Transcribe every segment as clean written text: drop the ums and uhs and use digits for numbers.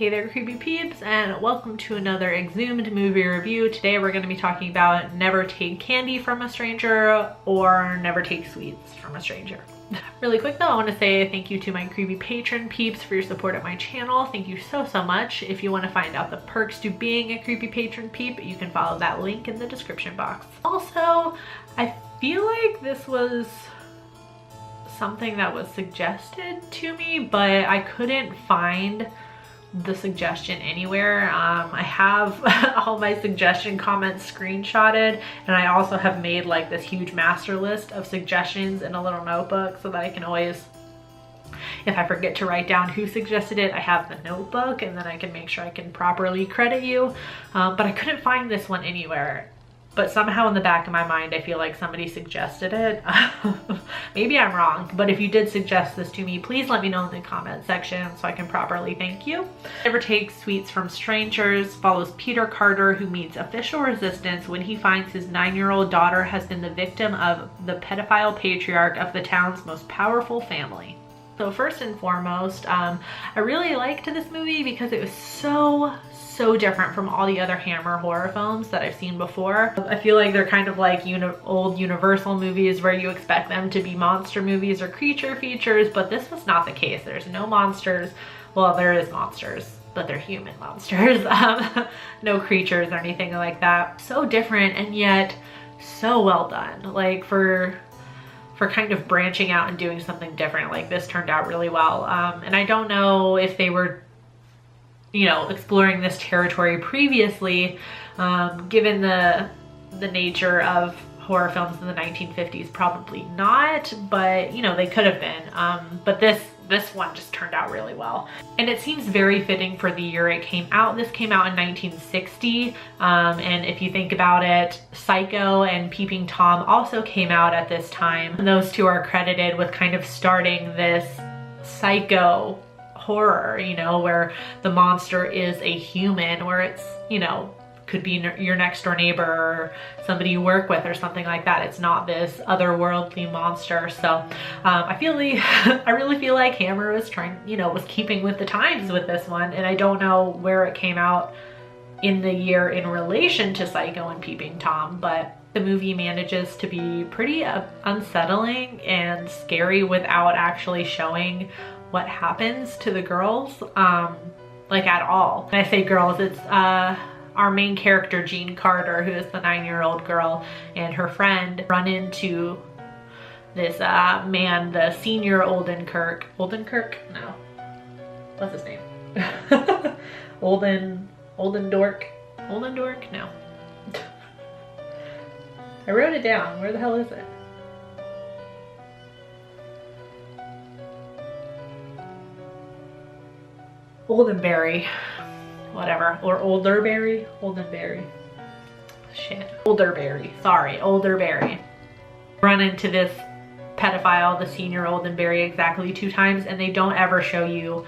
Hey there, creepy peeps, and welcome to another Exhumed movie review. Today we're going to be talking about Never Take Candy from a Stranger or Never Take Sweets from a Stranger. Really quick though, I want to say thank you to my creepy patron peeps for your support at my channel. Thank you so much. If you want to find out the perks to being a creepy patron peep, you can follow that link in the description box. Also, I feel like this was something that was suggested to me, but I couldn't find the suggestion anywhere. I have all my suggestion comments screenshotted, and I also have made like this huge master list of suggestions in a little notebook so that I can always, if I forget to write down who suggested it, I have the notebook and then I can make sure I can properly credit you. But I couldn't find this one anywhere. But somehow in the back of my mind, I feel like somebody suggested it. Maybe I'm wrong, but if you did suggest this to me, please let me know in the comment section so I can properly thank you. Never Take Sweets from Strangers follows Peter Carter, who meets official resistance when he finds his 9-year-old daughter has been the victim of the pedophile patriarch of the town's most powerful family. So first and foremost, I really liked this movie because it was so different from all the other Hammer horror films that I've seen before. I feel like they're kind of like old Universal movies where you expect them to be monster movies or creature features, but this was not the case. There's no monsters. Well, there is monsters, but they're human monsters. No creatures or anything like that. So different and yet so well done. Like for kind of branching out and doing something different, like this turned out really well. And I don't know if they were exploring this territory previously, given the nature of horror films in the 1950s, probably not, but they could have been. But this one just turned out really well. And it seems very fitting for the year it came out. This came out in 1960, and if you think about it, Psycho and Peeping Tom also came out at this time. And those two are credited with kind of starting this Psycho horror, where the monster is a human, where it's, could be your next door neighbor or somebody you work with or something like that. It's not this otherworldly monster. So I really feel like Hammer was was keeping with the times with this one, and I don't know where it came out in the year in relation to Psycho and Peeping Tom, but the movie manages to be pretty unsettling and scary without actually showing what happens to the girls, like at all. When I say girls, it's our main character, Jean Carter, who is the 9-year-old girl, and her friend run into this man, the senior Oldenkirk. Oldenkirk? No. What's his name? Oldendork? Oldendork? No. I wrote it down. Where the hell is it? Oldenberry, whatever, or Olderberry, shit, Olderberry, sorry, Olderberry. Run into this pedophile, the senior Oldenberry, exactly 2 times, and they don't ever show you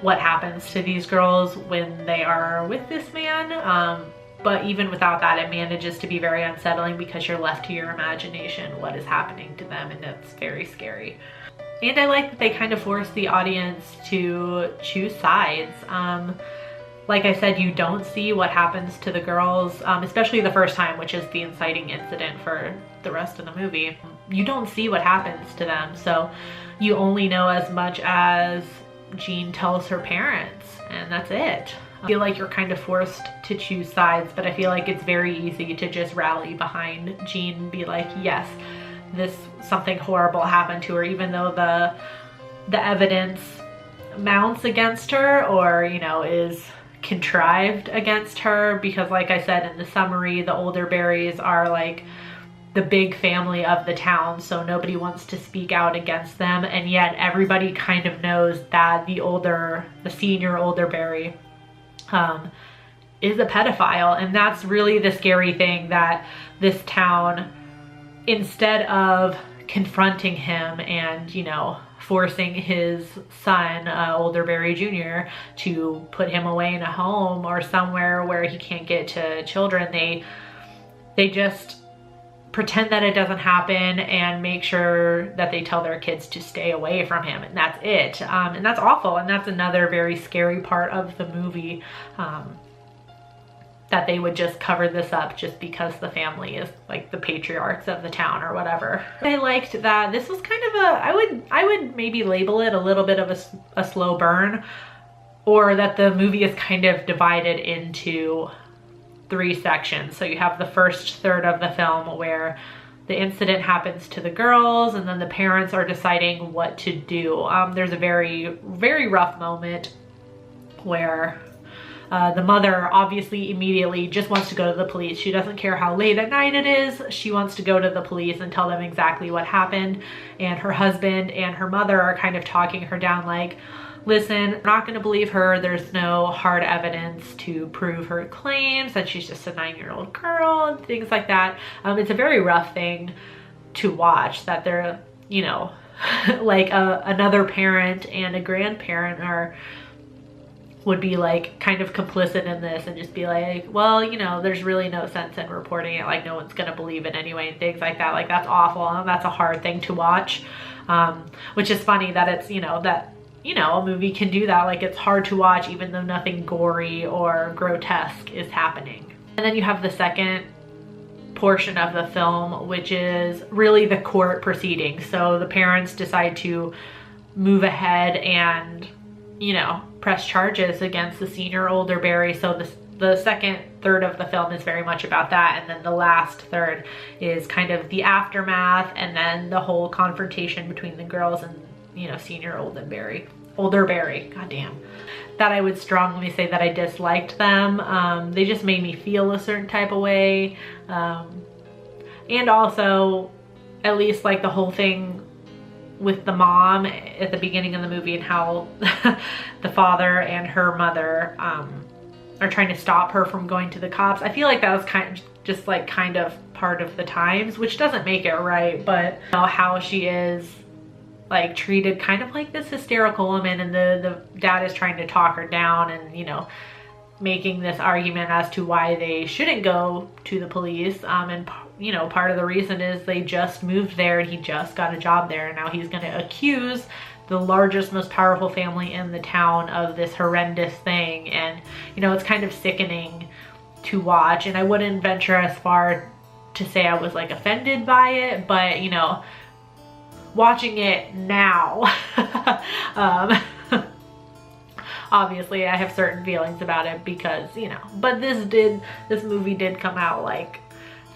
what happens to these girls when they are with this man. But even without that, it manages to be very unsettling because you're left to your imagination what is happening to them, and it's very scary. And I like that they kind of force the audience to choose sides. Like I said, you don't see what happens to the girls, especially the first time, which is the inciting incident for the rest of the movie. You don't see what happens to them, so you only know as much as Jean tells her parents, and that's it. I feel like you're kind of forced to choose sides, but I feel like it's very easy to just rally behind Jean and be like, yes, something horrible happened to her, even though the evidence mounts against her or is contrived against her, because like I said in the summary, the Olderberries are like the big family of the town, so nobody wants to speak out against them, and yet everybody kind of knows that the senior Olderberry is a pedophile. And that's really the scary thing, that this town, instead of confronting him and, forcing his son, Olderberry Jr., to put him away in a home or somewhere where he can't get to children, they just pretend that it doesn't happen and make sure that they tell their kids to stay away from him, and that's it. And that's awful, and that's another very scary part of the movie, that they would just cover this up just because the family is like the patriarchs of the town or whatever. I liked that this was kind of a, I would maybe label it a little bit of a slow burn, or that the movie is kind of divided into 3 sections. So you have the first third of the film where the incident happens to the girls, and then the parents are deciding what to do. There's a very, very rough moment where the mother obviously immediately just wants to go to the police. She doesn't care how late at night it is. She wants to go to the police and tell them exactly what happened. And her husband and her mother are kind of talking her down like, listen, we're not going to believe her. There's no hard evidence to prove her claims that she's just a 9-year-old girl and things like that. It's a very rough thing to watch, that they're, you know, like another parent and a grandparent would be like kind of complicit in this and just be like, well, you know, there's really no sense in reporting it, like no one's gonna believe it anyway, and things like that. Like, that's awful, and that's a hard thing to watch, which is funny that it's, you know, that, you know, a movie can do that. Like, it's hard to watch even though nothing gory or grotesque is happening. And then you have the second portion of the film, which is really the court proceedings. So the parents decide to move ahead and, you know, press charges against the senior Olderberry. So the second third of the film is very much about that, and then the last third is kind of the aftermath, and then the whole confrontation between the girls and, you know, senior Olderberry, goddamn. That I would strongly say that I disliked them. They just made me feel a certain type of way, and also, at least like the whole thing with the mom at the beginning of the movie, and how the father and her mother are trying to stop her from going to the cops. I feel like that was kind of part of the times, which doesn't make it right, but you know, how she is like treated kind of like this hysterical woman, and the dad is trying to talk her down, and, you know, making this argument as to why they shouldn't go to the police. And you know, part of the reason is they just moved there and he just got a job there, and now he's going to accuse the largest, most powerful family in the town of this horrendous thing. And, you know, it's kind of sickening to watch, and I wouldn't venture as far to say I was like offended by it, but, you know, watching it now, obviously I have certain feelings about it because, you know, but this movie did come out like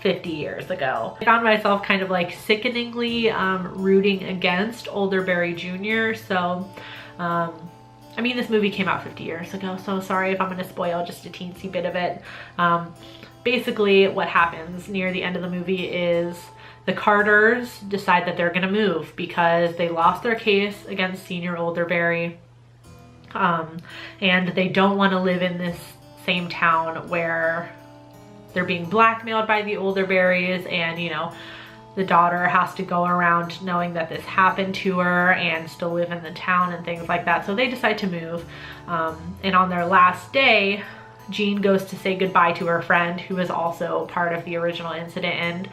50 years ago. I found myself kind of like sickeningly rooting against Olderberry Jr. So, I mean, this movie came out 50 years ago, so sorry if I'm going to spoil just a teensy bit of it. Basically, what happens near the end of the movie is the Carters decide that they're going to move because they lost their case against senior Olderberry, and they don't want to live in this same town where they're being blackmailed by the Olderberrys, and, you know, the daughter has to go around knowing that this happened to her and still live in the town and things like that. So they decide to move. And on their last day, Jean goes to say goodbye to her friend who is also part of the original incident, and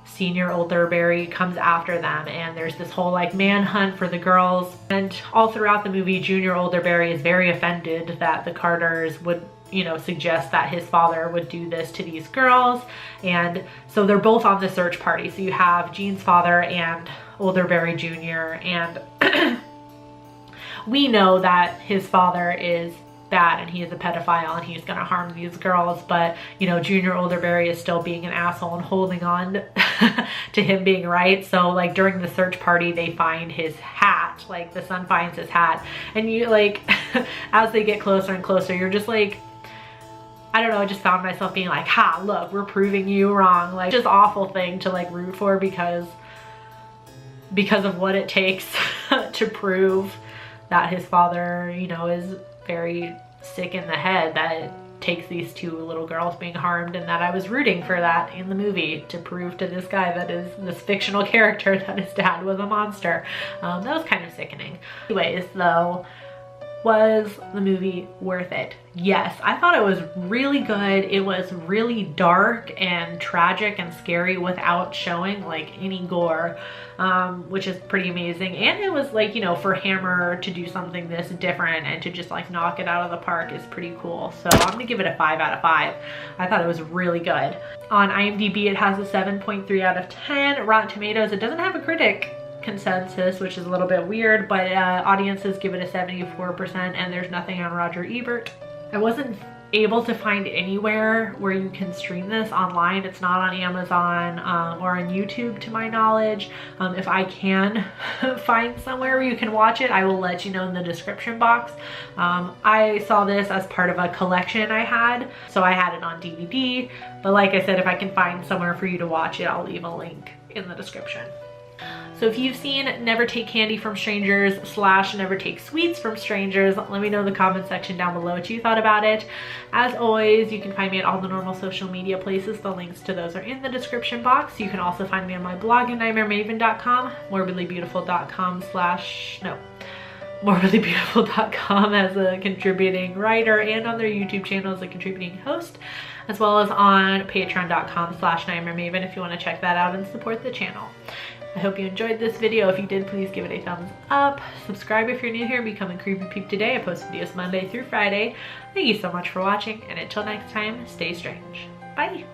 senior Olderberry comes after them, and there's this whole like manhunt for the girls. And all throughout the movie, Junior Olderberry is very offended that the Carters would, you know, suggest that his father would do this to these girls. And so they're both on the search party. So you have Jean's father and Olderberry Jr. And we know that his father is bad and he is a pedophile and he's gonna harm these girls, but, you know, Junior Olderberry is still being an asshole and holding on to him being right. So like during the search party, they find his hat, like the son finds his hat, and you like as they get closer and closer, you're just like, I don't know, I just found myself being like, ha, look, we're proving you wrong. Like, just awful thing to like root for because of what it takes to prove that his father, you know, is very sick in the head, that it takes these two little girls being harmed, and that I was rooting for that in the movie to prove to this guy that is this fictional character that his dad was a monster. That was kind of sickening. Anyways, though, Was the movie worth it? Yes, I thought it was really good. It was really dark and tragic and scary without showing like any gore, which is pretty amazing. And it was like, you know, for Hammer to do something this different and to just like knock it out of the park is pretty cool. So I'm gonna give it a 5 out of 5. I thought it was really good. On IMDb, it has a 7.3 out of 10. Rotten Tomatoes, it doesn't have a critic consensus, which is a little bit weird, but audiences give it a 74%, and there's nothing on Roger Ebert. I wasn't able to find anywhere where you can stream this online. It's not on Amazon or on YouTube to my knowledge. If I can find somewhere where you can watch it, I will let you know in the description box. I saw this as part of a collection I had, so I had it on DVD, but like I said, if I can find somewhere for you to watch it, I'll leave a link in the description. So if you've seen Never Take Candy from Strangers / Never Take Sweets from Strangers, let me know in the comment section down below what you thought about it. As always, you can find me at all the normal social media places. The links to those are in the description box. You can also find me on my blog at nightmaremaven.com, morbidlybeautiful.com morbidlybeautiful.com as a contributing writer, and on their YouTube channel as a contributing host, as well as on patreon.com/nightmaremaven if you want to check that out and support the channel. I hope you enjoyed this video. If you did, please give it a thumbs up. Subscribe if you're new here and become a Creepy Peep today. I post videos Monday through Friday. Thank you so much for watching, and until next time, stay strange. Bye!